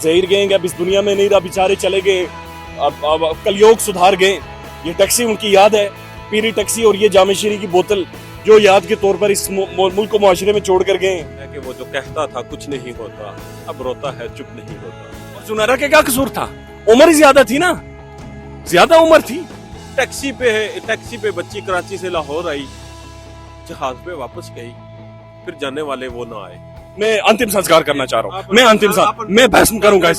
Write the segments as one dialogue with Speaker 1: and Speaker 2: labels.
Speaker 1: जहीर गए अब इस दुनिया में नहीं रहा, बेचारे चले गए। अब कलयोग सुधार गए। ये टैक्सी उनकी याद है, पीली टैक्सी, और ये जामे शीरी की बोतल जो याद के तौर पर इस मुल्क को मुआशरे में छोड़ कर गए
Speaker 2: कि वो जो कहता था कुछ नहीं होता, अब रोता है चुप नहीं होता।
Speaker 1: और जुनैरा के क्या कसूर था? उम्र ही ज्यादा थी ना, ज्यादा उम्र थी।
Speaker 2: टैक्सी पे बच्ची कराची से लाहौर आई, जहाज पे वापस गई, फिर जाने वाले वो ना आए।
Speaker 1: मैं अंतिम संस्कार करना चाह रहा हूँ। मैं भस्म करूंगा इस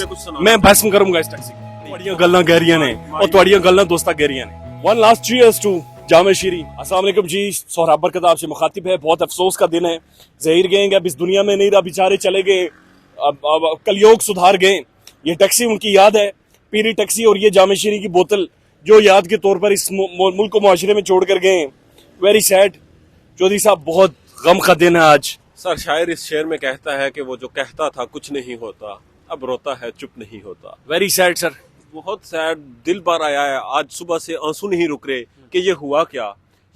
Speaker 1: टैक्सी को। ਤੁਹਾਡੀਆਂ ਗੱਲਾਂ ਗਹਿਰੀਆਂ ਨੇ और ਤੁਹਾਡੀਆਂ ਗੱਲਾਂ ਦੋਸਤਾਂ ਗਹਿਰੀਆਂ ਨੇ। One last cheers to जामे शीरी। अस्सलाम वालेकुम जी, सोहराब बरकत आपसे मुखातिब है। बहुत अफसोस का दिन है, जहीर गए अब इस दुनिया में नहीं रहा, बेचारे चले गए। अब कलयोग सुधार गए। ये टैक्सी उनकी याद है, पीली टैक्सी, और ये जामे शीरी की बोतल जो याद के तौर पर इस मुल्क को मुआशरे में छोड़ कर गए। वेरी सैड चौधरी साहब, बहुत गम का दिन है आज।
Speaker 2: सर, शायर इस शेर में कहता है कि वो जो कहता था कुछ नहीं होता, अब रोता है चुप नहीं होता।
Speaker 1: वेरी सैड सर,
Speaker 2: बहुत सैड, दिल भर आया है। आज सुबह से आंसू नहीं रुक रहे कि ये हुआ क्या,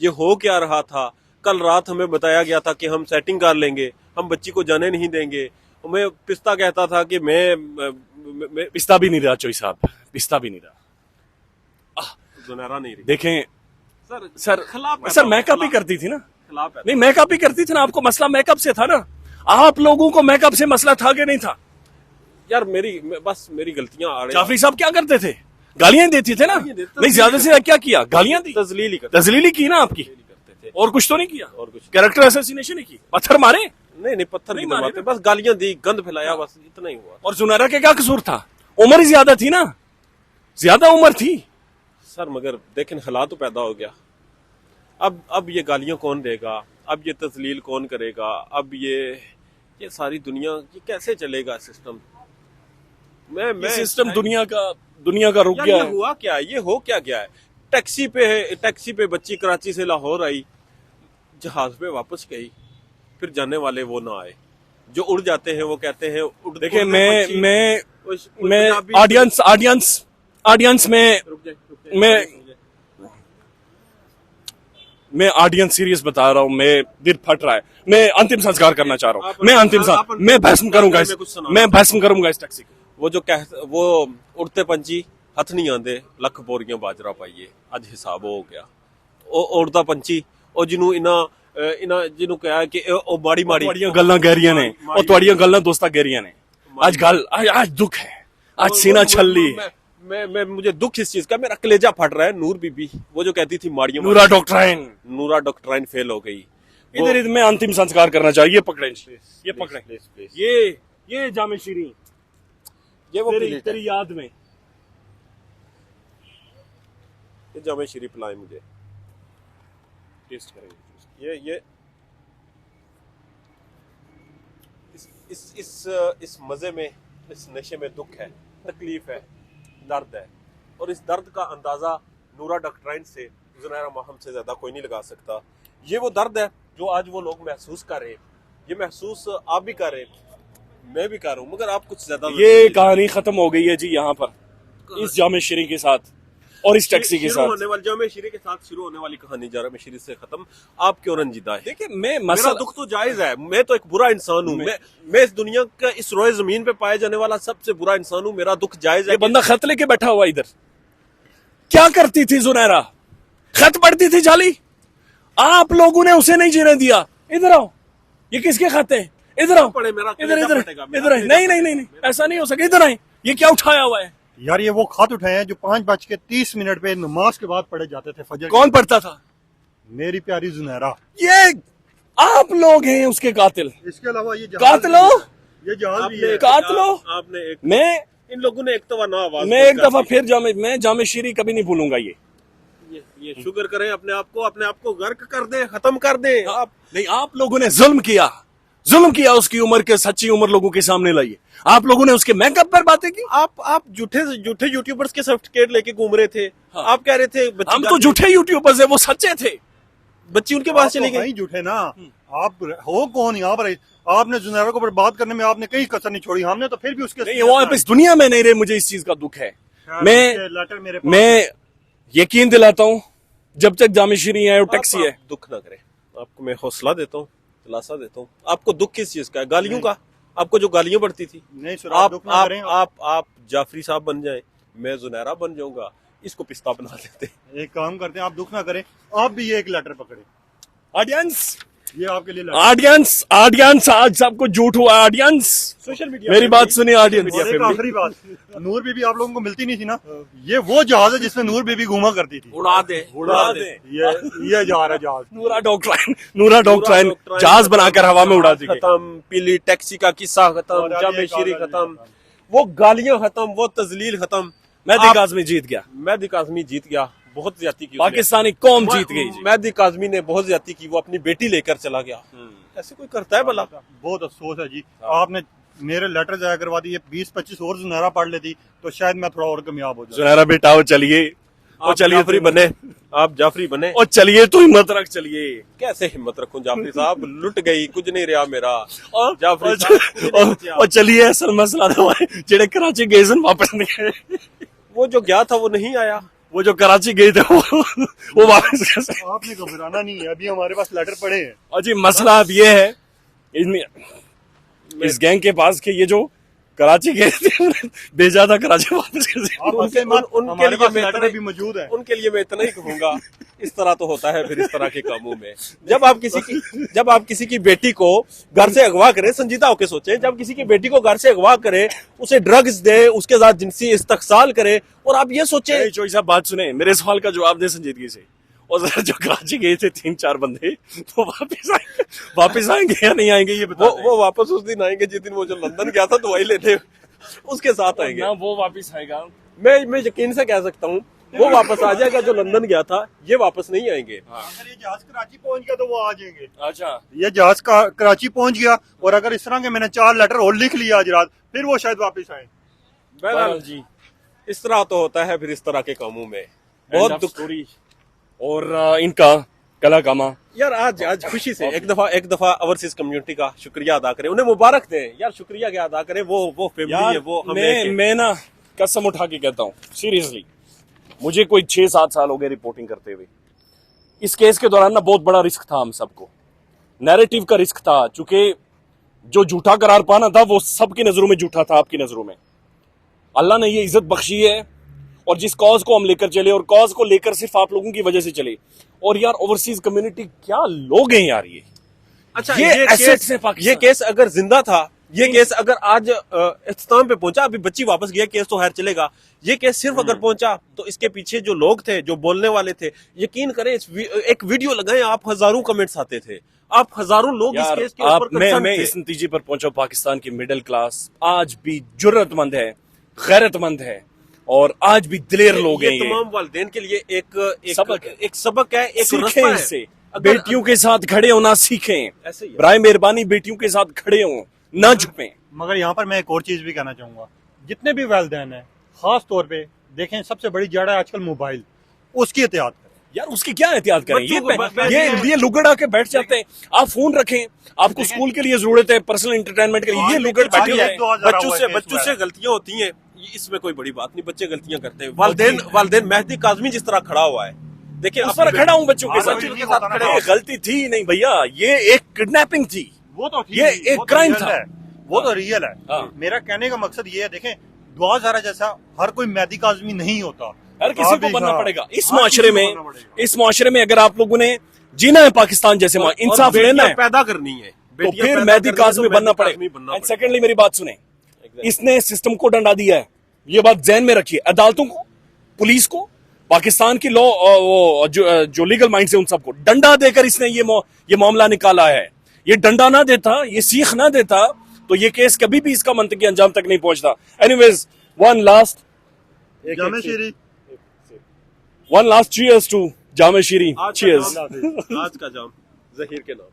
Speaker 2: ये हो क्या रहा था। कल रात हमें बताया गया था कि हम सेटिंग कर लेंगे, हम बच्ची को जाने नहीं देंगे। मैं पिस्ता कहता था कि मैं
Speaker 1: पिस्ता भी नहीं रहा चौधरी साहब, पिस्ता भी नहीं रहा।
Speaker 2: जुनैरा नहीं रही।
Speaker 1: देखें
Speaker 2: सर,
Speaker 1: सर मैकअप ही करती थी ना।
Speaker 2: खिलाफ है।
Speaker 1: नहीं, मैकअप ही करती थी ना। आपको मसला मैकअप से था ना। आप लोगों को मैकअप से मसला था कि नहीं था?
Speaker 2: यार मेरी गलतियां आ रही।
Speaker 1: जाफरी साहब क्या करते थे? गालियां देते थे ना। नहीं, ज्यादा से क्या किया? गालियां दी, तजलीली की ना आपकी, और कुछ तो नहीं किया।
Speaker 2: और कुछ
Speaker 1: कैरेक्टर असैसिनेशन ही की, पत्थर मारे?
Speaker 2: नहीं, पत्थर नहीं मारे,
Speaker 1: मारे,
Speaker 2: बस गालियां दी, गंद फैलाया, बस इतना ही हुआ।
Speaker 1: और जुनैरा के क्या कसूर था? उम्र ही ज्यादा थी ना, ज्यादा उम्र थी।
Speaker 2: सर मगर देखें, हालात तो पैदा हो गया। अब ये गालियां कौन देगा? अब ये तजलील कौन करेगा? अब ये सारी दुनिया, ये कैसे चलेगा सिस्टम? मैं
Speaker 1: सिस्टम दुनिया का रुक गया
Speaker 2: ये
Speaker 1: है।
Speaker 2: हुआ क्या? ये हो क्या गया है? टैक्सी पे बच्ची कराची से लाहौर आई, जहाज पे वापस गई, फिर जाने वाले वो ना आए। जो उड़ जाते हैं वो कहते हैं उड़।
Speaker 1: देखिए, मैं ऑडियंस मैं ऑडियंस सीरियस बता रहा हूँ। मैं दिल फट रहा है। मैं अंतिम संस्कार करना चाह रहा हूँ। मैं भस्म करूंगा इस टैक्सी को।
Speaker 2: वो उड़ते पंछी हथ नहीं आंदे, लख बोरियां बाजरा पाइए, अज हिसाब हो गया। उड़ता पंछी ਉਹ ਜਿਹਨੂੰ ਜਿਹਨੂੰ ਕਿਹਾ ਕਿ ਉਹ ਮਾੜੀ
Speaker 1: ਤੁਹਾਡੀਆਂ ਗੱਲਾਂ ਗਹਿਰੀਆਂ ਨੇ, ਉਹ ਤੁਹਾਡੀਆਂ ਗੱਲਾਂ ਦੋਸਤਾਂ ਗਹਿਰੀਆਂ ਨੇ। आज दुख है, आज सीना छल्ली।
Speaker 2: मुझे दुख इस चीज का, मेरा कलेजा फट रहा है। नूर बीबी वो जो कहती थी माड़ियों,
Speaker 1: नूरा डॉक्टराइन फेल हो गई। इधर मैं अंतिम संस्कार करना चाहिए। ये पकड़े, ये जामे शीरी,
Speaker 2: ये वो
Speaker 1: तेरी याद में।
Speaker 2: ये जामे शीरी पिलाए मुझे, टेस्ट करेंगे। ये इस मजे में, इस नशे में दुख है, तकलीफ है, दर्द है, और इस दर्द का अंदाजा नूरा डॉक्टराइन से, जुनैरा माहम से ज्यादा कोई नहीं लगा सकता। ये वो दर्द है जो आज वो लोग महसूस कर रहे हैं। ये महसूस आप भी कर रहे हैं, मैं भी कर रहा हूँ, मगर आप कुछ ज्यादा।
Speaker 1: ये कहानी खत्म हो गई है जी यहाँ पर, इस जामे शीरी के साथ और इस टैक्सी के साथ।
Speaker 2: जामे शीरी के साथ शुरू होने वाली कहानी जामे शीरी से खत्म। आप क्यों रंजीदा है?
Speaker 1: देखिए,
Speaker 2: मेरा दुख तो जायज है। मैं तो एक बुरा इंसान हूँ। मैं इस दुनिया का, इस रोए जमीन पे पाए जाने वाला सबसे बुरा इंसान हूँ। मेरा दुख जायज है।
Speaker 1: ये बंदा खत लेके बैठा हुआ इधर, क्या करती थी जुनैरा? खत पढ़ती थी जाली। आप लोगों ने उसे नहीं जीने दिया। इधर आओ, ये किसके खत है? इधर आओ, इधर नहीं, ऐसा नहीं हो सके। इधर आए, ये क्या उठाया हुआ है?
Speaker 3: यार, ये वो खत उठाए हैं जो 5:30 पे नमाज के बाद पढ़े जाते थे फजर।
Speaker 1: कौन पढ़ता था?
Speaker 3: मेरी प्यारी जुनैरा।
Speaker 1: ये आप लोग हैं उसके कातिल।
Speaker 3: इसके अलावा ये
Speaker 1: कातिलो,
Speaker 3: ये जहाज भी है।
Speaker 1: कातिलो।
Speaker 2: आपने
Speaker 1: मैं
Speaker 2: इन लोगों ने एक दफा ना आवाज,
Speaker 1: मैं एक दफा फिर जामे शीरी कभी नहीं भूलूंगा।
Speaker 2: ये शुक्र करें, अपने आप को गर्क कर दे, खत्म कर दे।
Speaker 1: आप लोगों ने जुल्म किया, उसकी उम्र के सच्ची उम्र लोगों के सामने लाइए। आप लोगों ने उसके मेकअप पर बातें की।
Speaker 2: आप झूठे यूट्यूबर्स के सर्टिफिकेट लेके घूम रहे थे।
Speaker 1: हाँ।
Speaker 2: आप कह रहे थे
Speaker 1: हम तो झूठे यूट्यूबर्स है, वो सच्चे थे।
Speaker 2: बच्ची उनके पास चली गई।
Speaker 3: झूठे ना, आप हो कौन यहाँ पर? आपने जुनैरा को बर्बाद करने में आपने कहीं कसर नहीं छोड़ी। हमने तो फिर भी उसके
Speaker 1: नहीं, वो आप इस दुनिया में नहीं रहे। मुझे इस चीज का दुख है। मैं यकीन दिलाता हूँ, जब तक जामे शीरी है और टैक्सी है।
Speaker 2: दुख ना करे, आपको मैं हौसला देता हूँ, दिलासा देता हूँ। आपको दुख किस चीज का है? गालियों का? आपको जो गालियां पड़ती थी।
Speaker 3: नहीं सर, आप दुख ना करें।
Speaker 2: आप जाफरी साहब बन जाए, मैं जुनैरा बन जाऊंगा, इसको पिस्ता बना देते।
Speaker 3: एक काम करते हैं, आप दुख ना करें, आप भी ये एक लेटर पकड़े,
Speaker 1: ऑडियंस,
Speaker 3: ये आपके लिए
Speaker 1: ऑडियंस आज सबको झूठ हुआ। ऑडियंस,
Speaker 2: सोशल मीडिया
Speaker 1: मेरी बात सुनिए ऑडियंस।
Speaker 3: और एक आखिरी बात, नूर बीबी आप लोगों को मिलती नहीं थी ना, ये वो जहाज है जिसमें नूर बीबी घूमा करती थी।
Speaker 2: उड़ा दे।
Speaker 3: ये जहाज है, जहाज।
Speaker 1: नूरा डॉक्ट्राइन जहाज बनाकर हवा में उड़ा दी।
Speaker 2: खत्म, पीली टैक्सी का किस्सा खत्म, जामे शीरी खत्म, वो गालियां खत्म, वो तजलील खत्म।
Speaker 1: मेहदी काज़मी जीत गया,
Speaker 2: मेहदी काज़मी जीत गया, बहुत ज्यादती की उसने।
Speaker 1: पाकिस्तानी कौम जीत गई जी।
Speaker 2: मेहदी काज़मी ने बहुत ज्यादती की, वो अपनी बेटी लेकर चला गया। ऐसे कोई करता है भला?
Speaker 3: बहुत अफसोस है जी, आपने मेरे लेटर जाया करवा दी। 20-25 और जुनैरा पढ़ लेती तो शायद मैं थोड़ा और कामयाब हो जाता।
Speaker 1: जुनैरा बेटा वो चलिए, वो चलिए
Speaker 2: जाफरी बने, आप जाफरी बने।
Speaker 1: और चलिए तो हिम्मत रख चलिए।
Speaker 2: कैसे हिम्मत रखूं जाफरी साहब, लुट गई, कुछ नहीं रहा मेरा।
Speaker 1: और
Speaker 2: जाफरी साहब,
Speaker 1: और चलिए असल मसला तो है जेड़े कराची गए सन वापस नहीं आए।
Speaker 2: वो जो गया था वो नहीं आया।
Speaker 1: वो जो कराची गए थे वो वापस कैसे?
Speaker 3: आपने घबराना नहीं है, अभी हमारे पास लेटर पड़े हैं।
Speaker 1: और जी मसला अब ये है, इस गैंग के पास कि ये जो कराची गए थे भेजा था कराची वापस कैसे?
Speaker 2: उनके
Speaker 3: हमारे
Speaker 2: लिए
Speaker 3: पास
Speaker 2: मैं
Speaker 3: लेटर
Speaker 2: इतना
Speaker 3: भी मौजूद है।
Speaker 2: उनके लिए मैं इतना ही कहूंगा, इस तरह तो होता है फिर इस तरह के कामों में। जब आप किसी की बेटी को घर से अगवा करें, संजीदा होकर सोचें, जब किसी की बेटी को घर से अगवा करे, उसे ड्रग्स दे, उसके साथ जिनसी इस्तकसाल करे, और आप ये सोचें।
Speaker 1: चोई साहब बात सुने, मेरे सवाल का जवाब दे संजीदगी से। और जरा जो कराची गए थे 3-4 बंदे, तो वापस आएंगे या नहीं आएंगे ये बता।
Speaker 2: वो वापस उस दिन आएंगे जिस दिन वो जो लंदन गया था दवाई लेने, उसके साथ आएंगे
Speaker 1: ना, वो वापस आएगा।
Speaker 2: मैं यकीन से कह सकता हूँ वो वापस आ जाएगा। जो लंदन गया था ये वापस नहीं आएंगे।
Speaker 3: अगर ये जहाज कराची पहुंच गया तो वो आ जाएंगे।
Speaker 1: अच्छा,
Speaker 3: ये जहाज कराची पहुंच गया, और अगर इस तरह के मैंने 4 लेटर और लिख लिया आज रात, फिर वो शायद वापस आए।
Speaker 2: बहरहाल जी, इस तरह तो होता है फिर इस तरह के कामों में। बहुत दुख।
Speaker 1: और इनका कला कामा
Speaker 2: यार आज खुशी से एक दफा ओवरसीज कम्युनिटी का शुक्रिया अदा करें, उन्हें मुबारक दें यार। शुक्रिया क्या अदा करें, वो फैमिली है, वो
Speaker 1: मैं ना कसम उठा के कहता हूँ सीरियसली, मुझे कोई 6-7 साल हो गए रिपोर्टिंग करते हुए। इस केस के दौरान ना बहुत बड़ा रिस्क था हम सबको, नैरेटिव का रिस्क था, चूंकि जो झूठा करार पाना था वो सबकी नजरों में झूठा था, आपकी नजरों में। अल्लाह ने ये इज्जत बख्शी है, और जिस कॉज को हम लेकर चले, और कॉज को लेकर सिर्फ आप लोगों की वजह से चले। और यार ओवरसीज कम्युनिटी क्या लोग हैं यार ये।
Speaker 2: अच्छा,
Speaker 1: ये
Speaker 2: केस अगर जिंदा था, ये केस अगर आज इख्तिताम पे पहुंचा, अभी बच्ची वापस गया, केस तो खैर चलेगा। ये केस सिर्फ अगर पहुंचा तो इसके पीछे जो लोग थे, जो बोलने वाले थे, यकीन करें एक वीडियो लगाए, आप हजारों कमेंट्स आते थे, आप हजारों लोग इस केस के ऊपर
Speaker 1: मैं इस नतीजे पर पहुंचा, पाकिस्तान की मिडिल क्लास आज भी जुर्रतमंद है, गैरतमंद है, और आज भी दिलेर लोग हैं।
Speaker 2: ये तमाम वालिदैन के लिए एक सबक है, एक
Speaker 1: सीखें
Speaker 2: रस्ता है।
Speaker 1: इससे, बेटियों के साथ खड़े होना सीखें,
Speaker 2: ऐसे ही है।
Speaker 1: बराए मेहरबानी बेटियों के साथ खड़े हों, ना झुकें।
Speaker 3: मगर यहाँ पर मैं एक और चीज भी कहना चाहूंगा, जितने भी वालिदैन हैं, खास तौर पे देखें, सबसे बड़ी जड़ है आजकल मोबाइल, उसकी एहतियात करें।
Speaker 1: यार उसकी क्या एहतियात करें?
Speaker 2: बच्चों
Speaker 1: ये लुगड़ आके बैठ जाते हैं। आप फोन रखें, आपको स्कूल के लिए जरूरत है, पर्सनल एंटरटेनमेंट के लिए, ये लुगड़ बैठे हुए हैं।
Speaker 2: बच्चों से गलतियां होती हैं, इसमें कोई बड़ी बात नहीं, बच्चे गलतियां करते हैं। वालिदैन मेहदी काज़मी जिस तरह खड़ा हुआ है, देखिए
Speaker 1: उस पर खड़ा हूं बच्चों के साथ,
Speaker 3: बच्चों के साथ खड़े
Speaker 1: ये गलती थी नहीं भैया, ये एक किडनैपिंग थी,
Speaker 3: वो तो
Speaker 1: ये एक क्राइम था,
Speaker 3: वो तो रियल है।
Speaker 1: हाँ।
Speaker 3: मेरा कहने का मकसद ये है, देखें, दुआ ज़ारा जैसा हर कोई मेहदी काज़मी नहीं होता,
Speaker 1: हर किसी को बनना पड़ेगा इस मुआशरे में। अगर आप लोगों ने जीना है पाकिस्तान जैसे, इंसाफ लेना है,
Speaker 2: पैदा करनी है,
Speaker 1: तो फिर मेहदी काज़मी बनना पड़ेगा। एंड सेकेंडली मेरी बात सुने, इसने सिस्टम को डंडा दिया है, ये बात ज़हन में रखिए, अदालतों को, पुलिस को, पाकिस्तान की लॉ, जो लीगल माइंड से, उन सबको डंडा देकर इसने ये मामला निकाला है। ये डंडा ना देता, ये सीख ना देता, तो ये केस कभी भी इसका मंतकी अंजाम तक नहीं पहुंचता। Anyways, one last cheers to जामे शीरी, चीयर्स।
Speaker 2: आज का जाम जहीर के नाम।